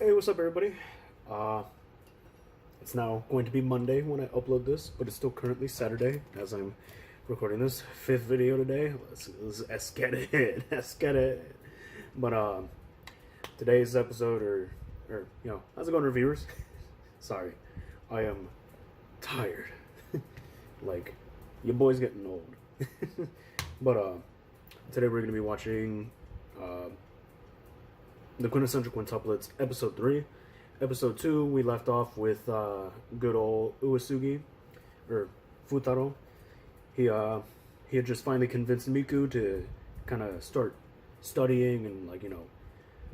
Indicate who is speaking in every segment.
Speaker 1: Hey, what's up, everybody? Uh, it's now going to be Monday when I upload this, but it's still currently Saturday as I'm recording this fifth video today. Let's get it. Let's get it. But today's episode, how's it going, reviewers? Sorry, I am tired. Like, your boy's getting old. But today we're gonna be watching the Quintessential Quintuplets, Episode 3. Episode 2, we left off with good old Uesugi, or Futaro. He had just finally convinced Miku to kind of start studying and,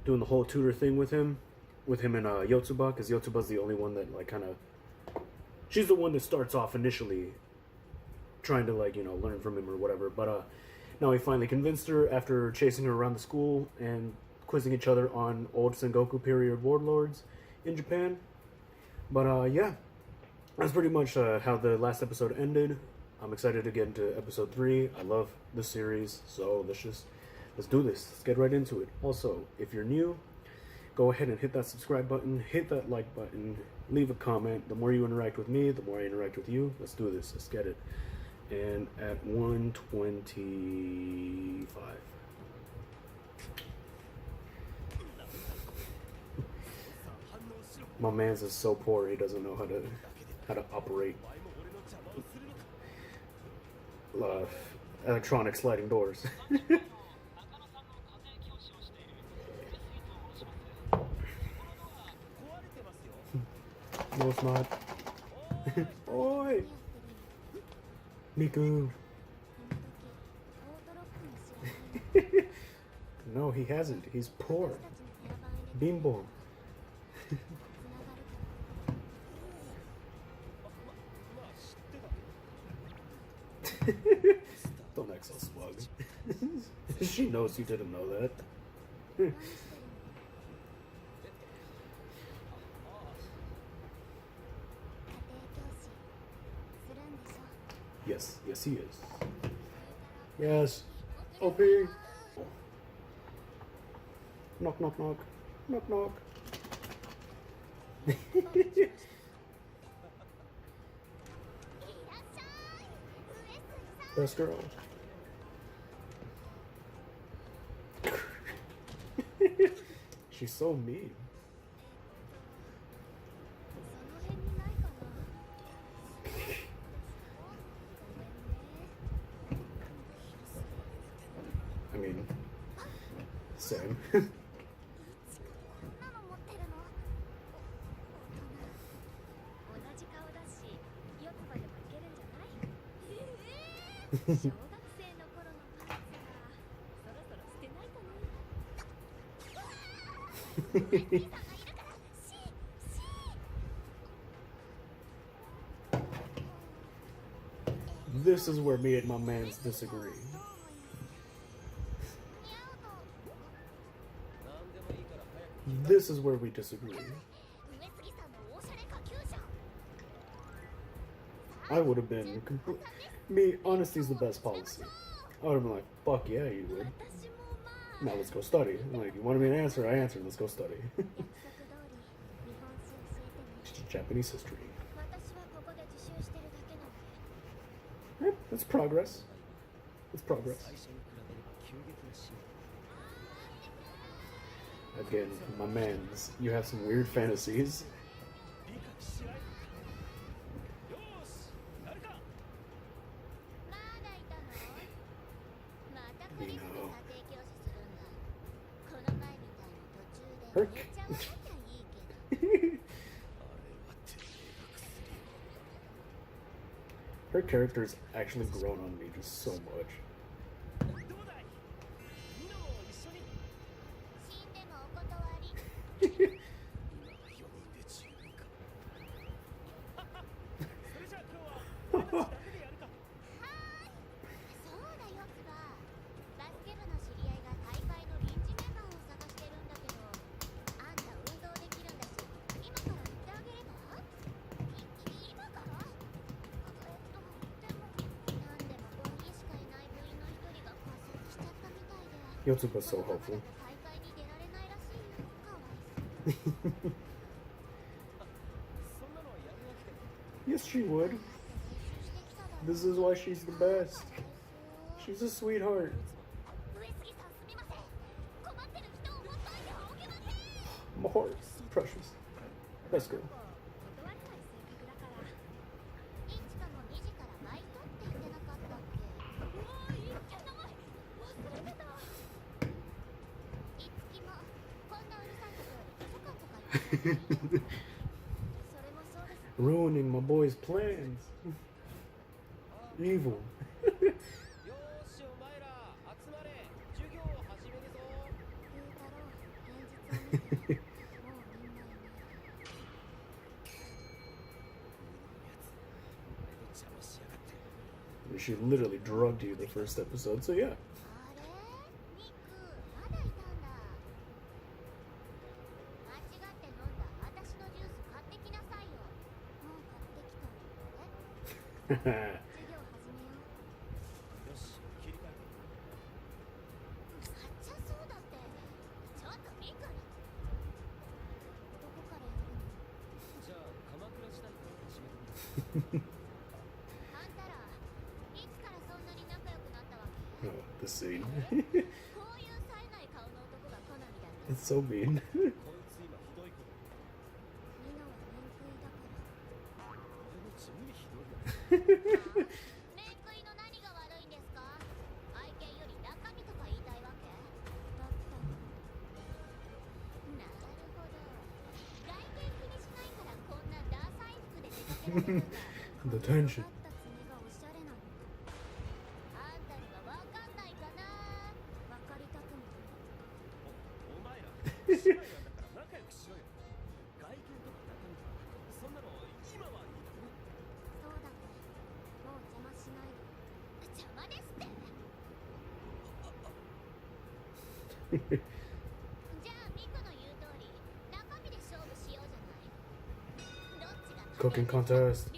Speaker 1: doing the whole tutor thing with him and Yotsuba, because Yotsuba's the only one that, she's the one that starts off initially trying to, learn from him or whatever. But now he finally convinced her after chasing her around the school and quizzing each other on old Sengoku period warlords in Japan. But yeah, that's pretty much how the last episode ended. I'm excited to get into episode 3. I love the series, so let's do this. Let's get right into it. Also, if you're new, go ahead and hit that subscribe button, hit that like button, leave a comment. The more you interact with me, the more I interact with you. Let's do this. Let's get it. And at 125. My man's is so poor he doesn't know how to operate electronic sliding doors. No, it's not. Oi! Miku! No, he hasn't. He's poor. Bimbo. Don't act so smug. She knows you didn't know that. Yes, he is. Yes. OP. Knock, knock, knock. Knock, knock. Best girl. She's so mean. I mean, same. This is where me and my mans disagree. This is where we disagree. I would have been honesty is the best policy. I would have been like, fuck yeah, you would. Now let's go study. Like, you wanted me to answer, I answered, let's go study. Japanese history. Yeah, that's progress. It's progress. Again, my mans, you have some weird fantasies. Nino. Her character's actually grown on me just so much. Yotsuba's so helpful. Yes, she would. This is why she's the best. She's a sweetheart. My heart, precious. Best girl. Ruining my boy's plans. Evil. She literally drugged you the first episode, so yeah. Oh, the scene. It's so mean. The tension. Cooking contest.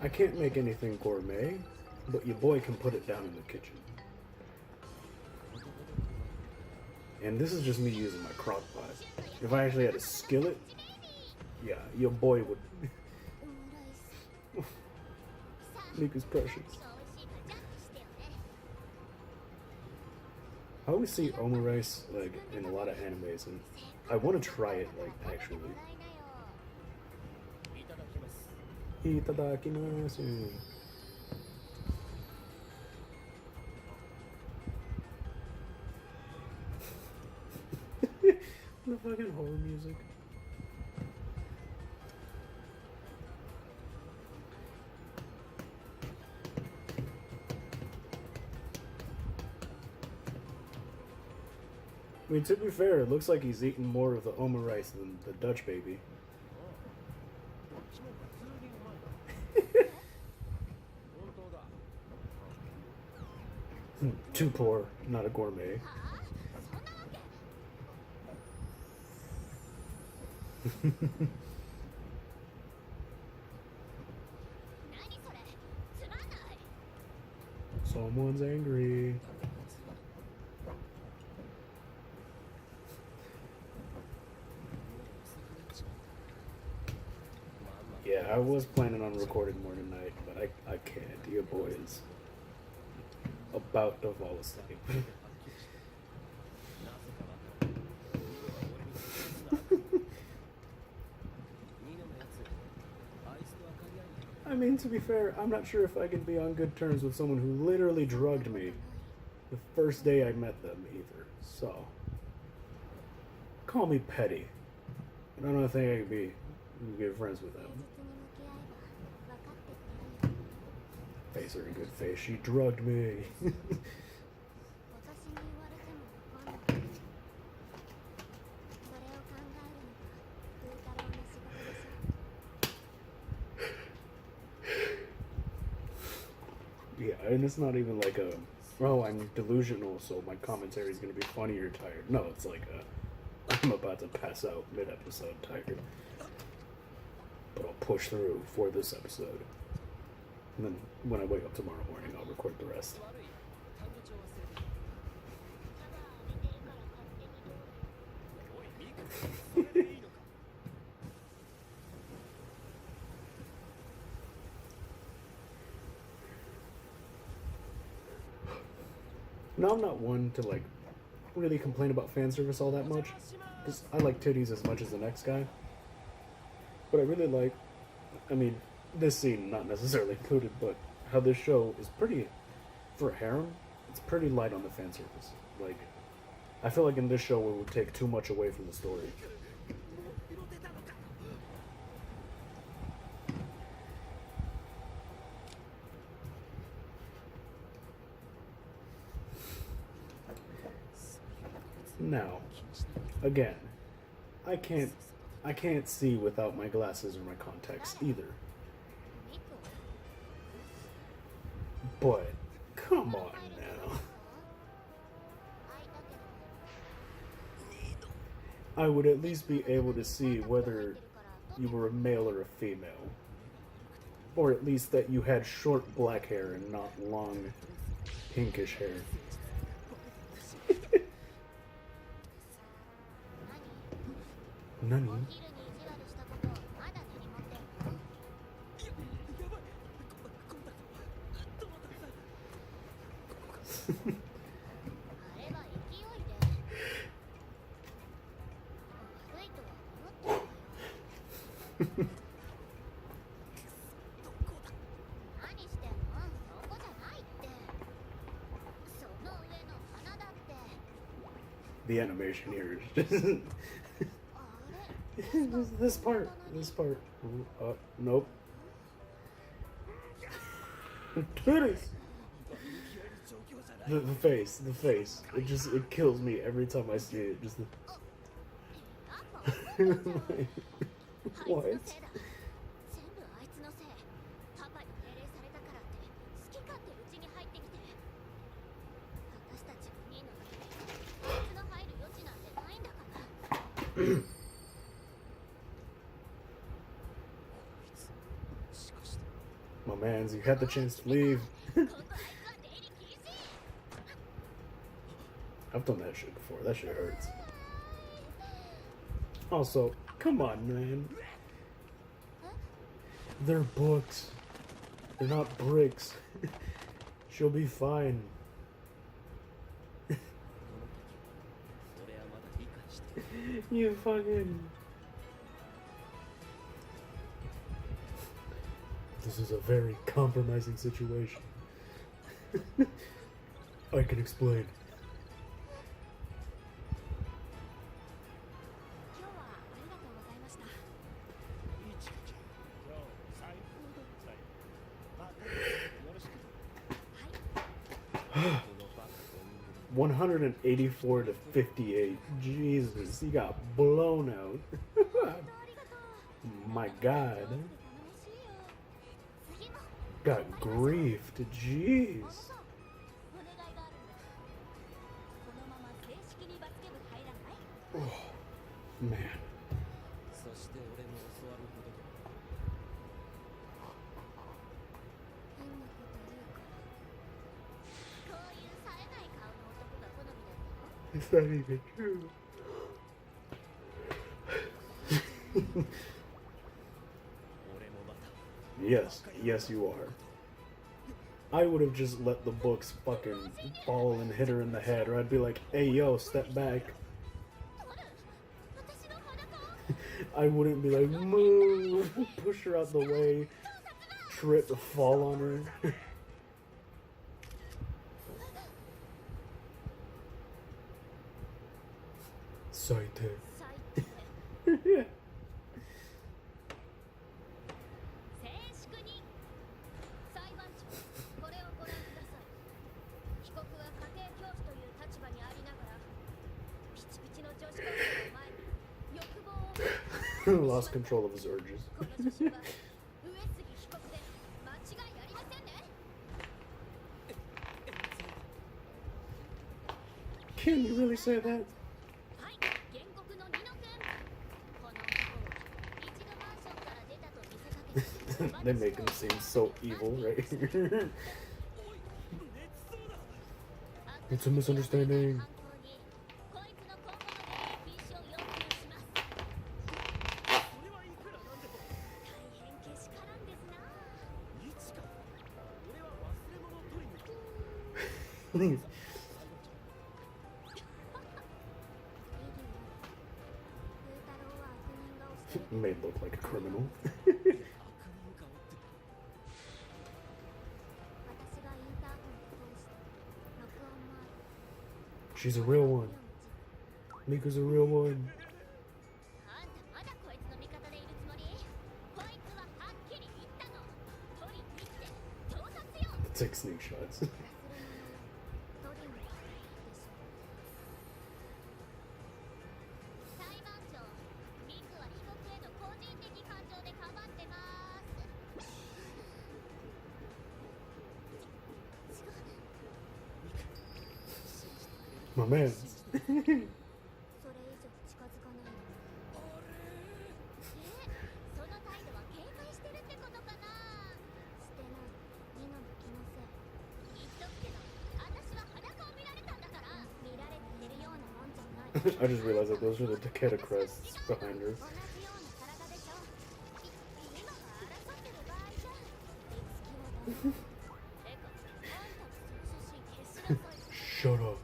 Speaker 1: I can't make anything gourmet, but your boy can put it down in the kitchen. And this is just me using my crock pot. If I actually had a skillet, yeah, your boy would. Miku's precious. I always see omurice like in a lot of animes, and I want to try it like actually. Itadakimasu. The fucking horror music. I mean, to be fair, it looks like he's eating more of the omurice than the Dutch baby. Too poor, not a gourmet. Someone's angry. Yeah, I was planning on recording more tonight, but I can't. Your boy is about to fall asleep. I mean, to be fair, I'm not sure if I can be on good terms with someone who literally drugged me the first day I met them either. So, call me petty. But I don't think I can be good friends with them. Face her in good face. She drugged me. Yeah, and it's not even like oh, I'm delusional, so my commentary is going to be funny or tired. No, it's like I'm about to pass out mid-episode, Tiger. But I'll push through for this episode. And then when I wake up tomorrow morning, I'll record the rest. Now, I'm not one to, like, really complain about fan service all that much. Because I like titties as much as the next guy. But I really like, I mean, this scene not necessarily included, but how this show is pretty, for a harem, it's pretty light on the fan service. Like, I feel like in this show it would take too much away from the story. Now, again, I can't see without my glasses or my contacts either. But come on now. I would at least be able to see whether you were a male or a female. Or at least that you had short black hair and not long pinkish hair. Nani? The animation here is just this part. Nope. Titties. The face. It kills me every time I see it. Just what? My mans, you had the chance to leave. I've done that shit before. That shit hurts. Also, come on, man. They're books. They're not bricks. She'll be fine. You fucking... This is a very compromising situation. I can explain. $184 to $58. Jesus, he got blown out. My God. Got griefed. Jeez. Oh, man. It's not even true. Yes, you are. I would have just let the books fucking fall and hit her in the head, or I'd be like, hey, yo, step back. I wouldn't be like, move, push her out the way, trip, fall on her. Saite. Yeah. Lost control of his urges. Can you really say that? They make him seem so evil right here. It's a misunderstanding. Made look like a criminal. She's a real one. Miku's a real one. Take sneak shots. My man. I just realized that those are the Takeda crests behind her. Shut up.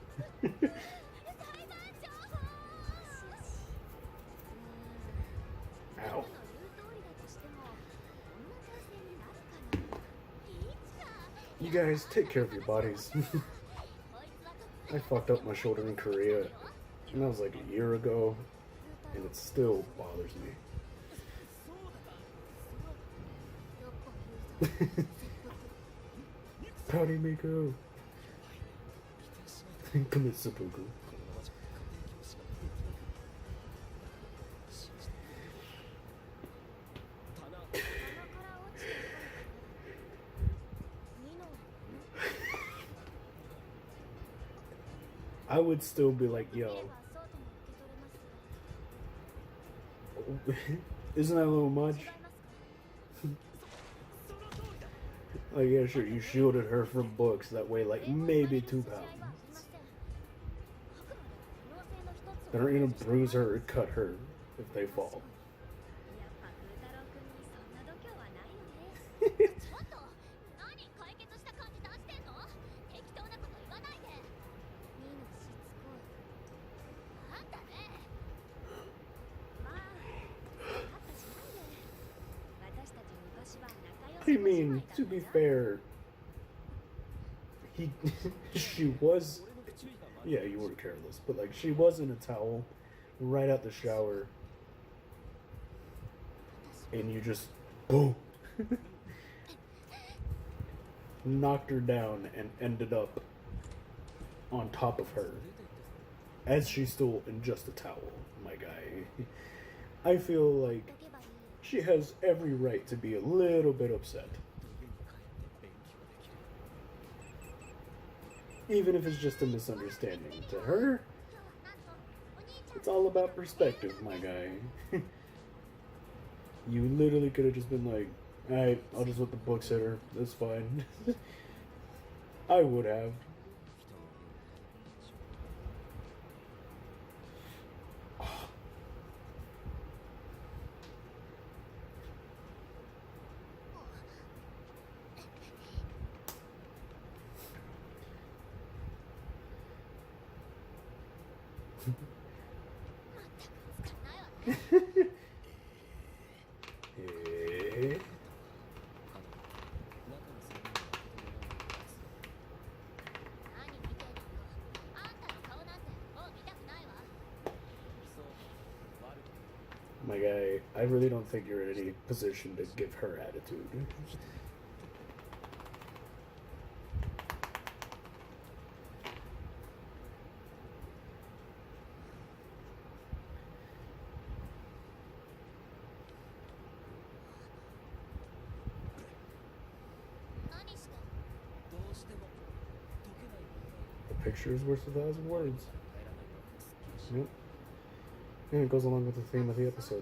Speaker 1: Ow. You guys, take care of your bodies. I fucked up my shoulder in Korea, and that was like a year ago, and it still bothers me. Proud of Miku. Commit seppuku. I would still be like, yo, isn't that a little much? Like, yeah, sure, you shielded her from books, that way like maybe 2 pounds. That aren't gonna bruise her or cut her if they fall. I mean, to be fair, she was, yeah, you were careless, but like she was in a towel right out the shower, and you just, boom, knocked her down and ended up on top of her, as she's still in just a towel, my guy. I feel like she has every right to be a little bit upset. Even if it's just a misunderstanding. To her, it's all about perspective, my guy. You literally could have just been like, alright, I'll just let the books hit her. That's fine. I would have. My guy, I really don't think you're in any position to give her attitude. A picture is worth 1,000 words. Yep. And it goes along with the theme of the episode.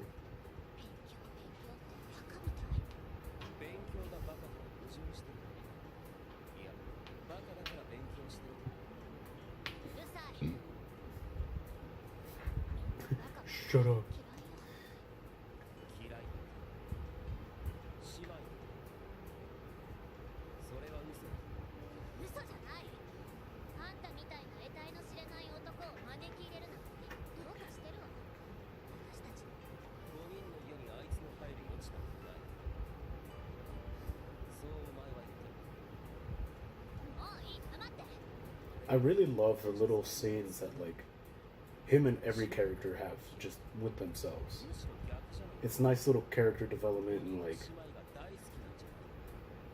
Speaker 1: up. I really love the little scenes that like him and every character have just with themselves. It's nice little character development and like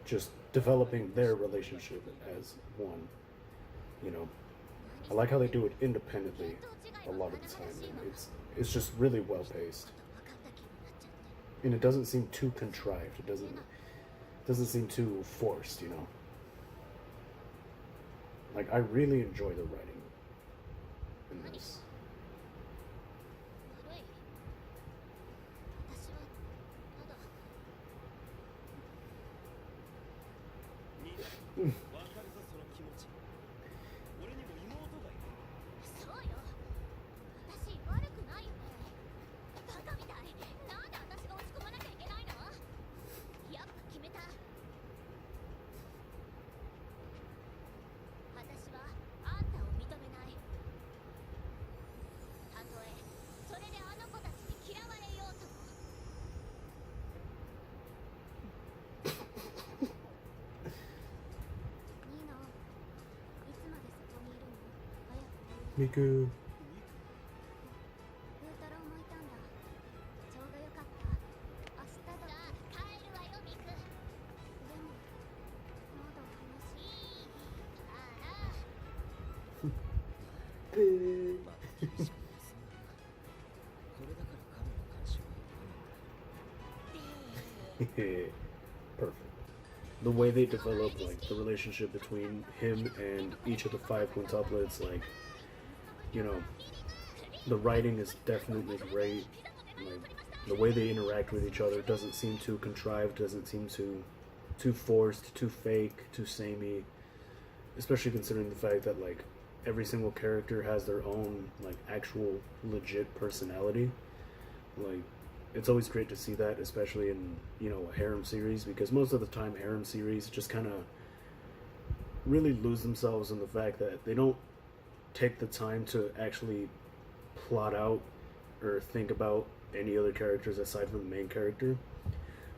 Speaker 1: just developing their relationship as one. You know, I like how they do it independently a lot of the time. And it's just really well paced, and it doesn't seem too contrived. It doesn't seem too forced. You know. Like, I really enjoy the writing in this. Miku. Perfect. The way they develop like the relationship between him and each of the 5 quintuplets, like, you know, the writing is definitely great. Like, the way they interact with each other doesn't seem too contrived, doesn't seem too forced, too fake, too samey. Especially considering the fact that like every single character has their own like actual legit personality. Like, it's always great to see that, especially in, you know, a harem series, because most of the time harem series just kind of really lose themselves in the fact that they don't take the time to actually plot out or think about any other characters aside from the main character.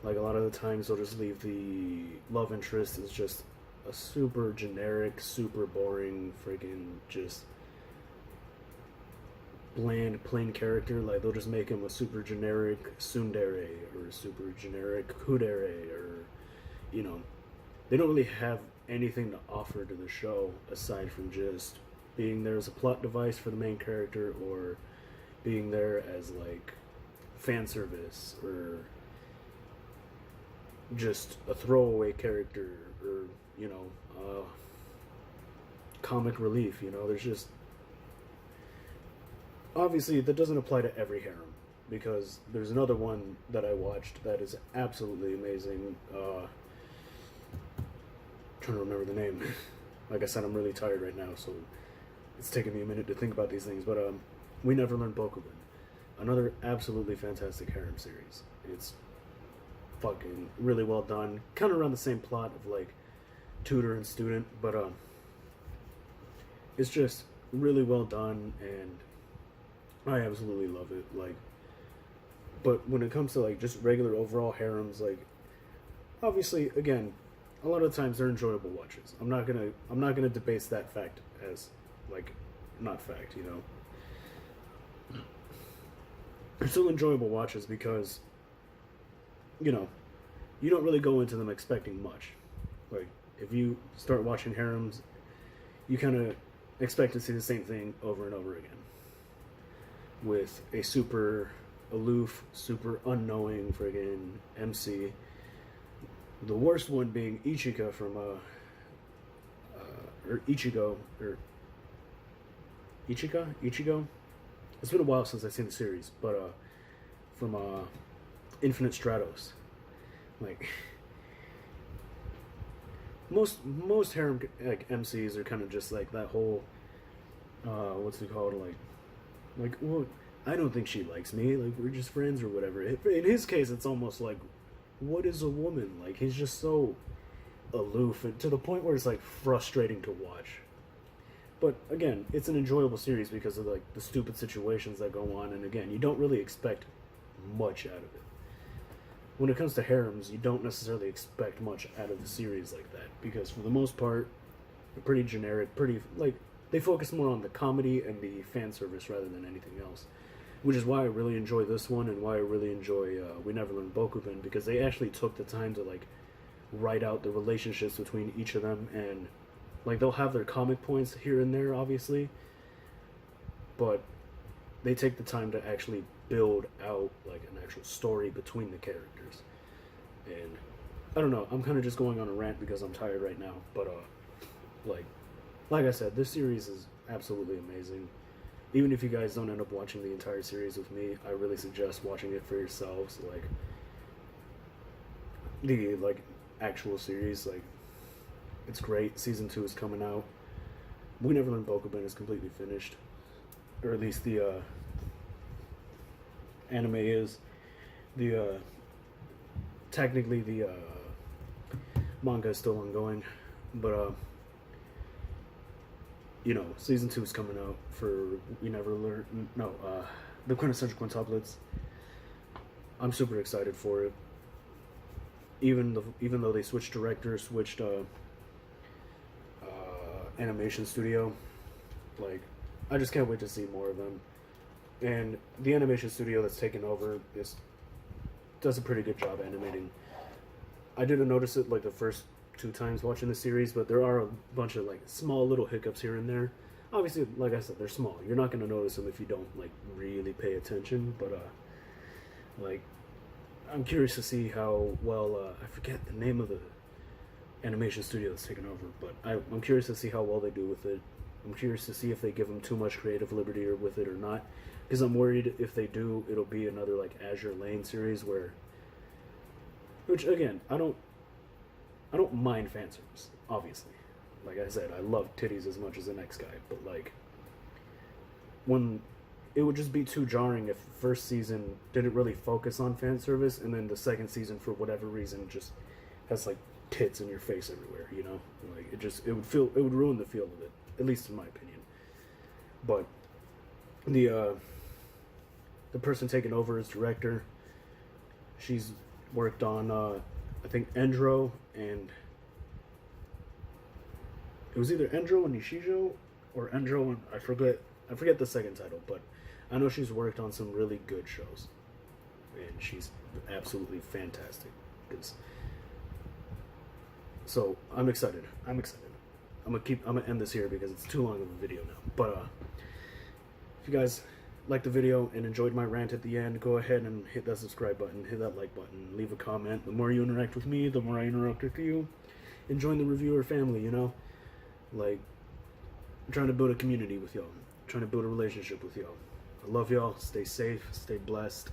Speaker 1: Like, a lot of the times they'll just leave the love interest as just a super generic, super boring, friggin' just bland, plain character. Like, they'll just make him a super generic tsundere or super generic kudere, or, you know, they don't really have anything to offer to the show aside from just being there as a plot device for the main character, or being there as like fan service, or just a throwaway character, or, you know, comic relief. You know, there's just, obviously that doesn't apply to every harem, because there's another one that I watched that is absolutely amazing. Trying to remember the name. Like I said, I'm really tired right now, so it's taking me a minute to think about these things. But We Never Learned Bokuben, another absolutely fantastic harem series. It's fucking really well done, kind of around the same plot of like tutor and student, but it's just really well done, and I absolutely love it. Like, but when it comes to like just regular overall harems, like, obviously, again, a lot of the times they're enjoyable watches. I'm not gonna debase that fact as like not fact, you know. They're still enjoyable watches because, you know, you don't really go into them expecting much. Like, if you start watching harems, you kind of expect to see the same thing over and over again, with a super aloof, super unknowing friggin' MC. The worst one being Ichika from or Ichigo, or Ichigo. It's been a while since I've seen the series, but from Infinite Stratos. Like, most harem like MCs are kind of just like that whole what's it called, like well, I don't think she likes me. Like, we're just friends or whatever. In his case, it's almost like, what is a woman? Like, he's just so aloof, and to the point where it's like frustrating to watch. But again, it's an enjoyable series because of like the stupid situations that go on, and again, you don't really expect much out of it. When it comes to harems, you don't necessarily expect much out of the series like that, because for the most part, they're pretty generic, pretty, like, they focus more on the comedy and the fan service rather than anything else. Which is why I really enjoy this one, and why I really enjoy We Never Learned Bokuben, because they actually took the time to, like, write out the relationships between each of them, and, like, they'll have their comic points here and there, obviously, but they take the time to actually build out, like, an actual story between the characters. And I don't know, I'm kind of just going on a rant because I'm tired right now, but like I said, this series is absolutely amazing. Even if you guys don't end up watching the entire series with me, I really suggest watching it for yourselves. Like, the actual series, like, it's great. Season 2 is coming out. We Never Learned Bokuben is completely finished, or at least the anime is. The technically the manga is still ongoing, but you know, season 2 is coming out for We Never Learned. No, the Quintessential Quintuplets. I'm super excited for it. Even though they switched directors, switched animation studio, like, I just can't wait to see more of them. And the animation studio that's taken over does a pretty good job animating. I didn't notice it like the first 2 times watching the series, but there are a bunch of like small little hiccups here and there. Obviously, like I said, they're small. You're not going to notice them if you don't like really pay attention, but like, I'm curious to see how well I forget the name of the animation studio that's taken over, but I'm curious to see how well they do with it. I'm curious to see if they give them too much creative liberty with it or not, because I'm worried if they do, it'll be another like Azure Lane series which again, I don't mind fan service, obviously. Like I said, I love titties as much as the next guy, but like, when it would just be too jarring if the first season didn't really focus on fan service, and then the second season, for whatever reason, just has like tits in your face everywhere, you know? Like, it would ruin the feel of it, at least in my opinion. But the person taking over as director, she's worked on I think Endro, and it was either Endro and Nishijo or Endro and I forget the second title, but I know she's worked on some really good shows, and she's absolutely fantastic. So I'm excited. I'm gonna end this here because it's too long of a video now. But if you guys liked the video and enjoyed my rant at the end, go ahead and hit that subscribe button, hit that like button, leave a comment. The more you interact with me, the more I interact with you, and join the reviewer family, you know? Like, I'm trying to build a community with y'all. I'm trying to build a relationship with y'all. I love y'all. Stay safe. Stay blessed.